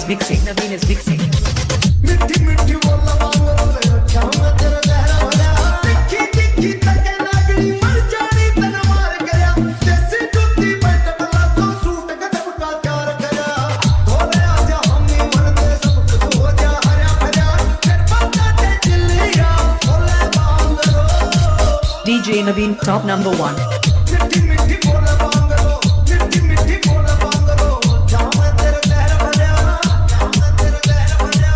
is mixing. Naveen is mixing. मिठी मिठी बोल बांगो रखा मैं तेरा दहरा भरा तिखी तिखी तके लागड़ी मर जानी तना मार गया जैसे जुत्ती बैठ बला तो सूट गजब का प्यार गया धोले आजा हमनी मरते सब कुछ हो जा हरा भरा फिर पता ते चिल्लिया बोले Bango DJ Naveen, top number 1. मिठी मिठी बोल बांगो मिठी मिठी बोल बांगो जहां मैं तेरा दहरा भरा जहां मैं तेरा दहरा भरा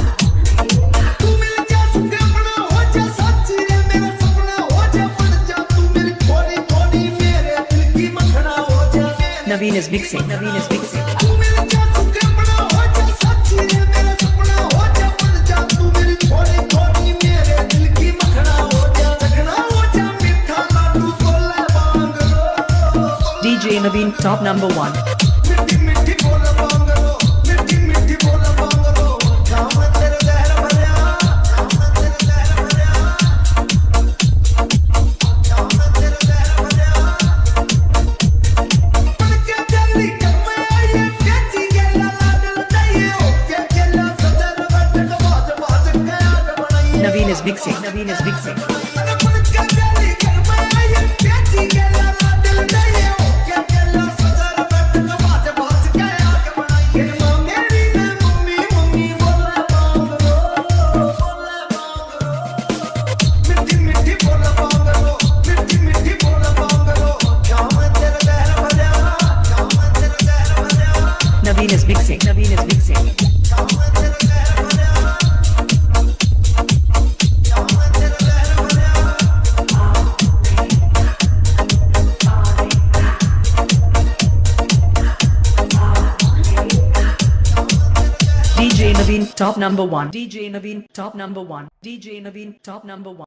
तू मिल जा सुगमना हो जा साची रे मेरा सपना हो जा बन जा तू मेरी थोड़ी थोड़ी मेरे दिल की मखना हो जा Naveen is mixing. Naveen is mixing. तू मिल जा सुगमना हो जा साची रे मेरा सपना हो जा बन जा तू मेरी थोड़ी थोड़ी मेरे दिल की मखना हो जा लगना हो जा मीठा लाडू बोले Bango DJ Naveen, top number 1. मिठी मिठी बोल बांगो मिठी मिठी बोल बांगो जहां मैं तेरा दहरा भरा जहां मैं तेरा दहरा भरा जहां मैं तेरा दहरा भरा मन के जल्दी कर मैं ये कैसी गेला लाडल चाहिए ओके गेला सजर बैठ के बाज बाज गया बनाइए Naveen is mixing. Naveen is mixing. मन के जल्दी कर मैं ये कैसी गेला लाडल चाहिए ओके गेला सजर बैठ के बाज बाज गया बनाइए मां मेरी ने मम्मी मम्मी बोले बांगो मिठी मिठी बोल बांगो मिठी मिठी बोल बांगो जहां मैं तेरा दहरा भरा जहां मैं तेरा दहरा भरा Naveen is mixing. Naveen is mixing. जहां मैं तेरा दहरा भरा जहां मैं तेरा दहरा भरा DJ Naveen, top number 1. DJ Naveen, top number 1. DJ Naveen, top number 1.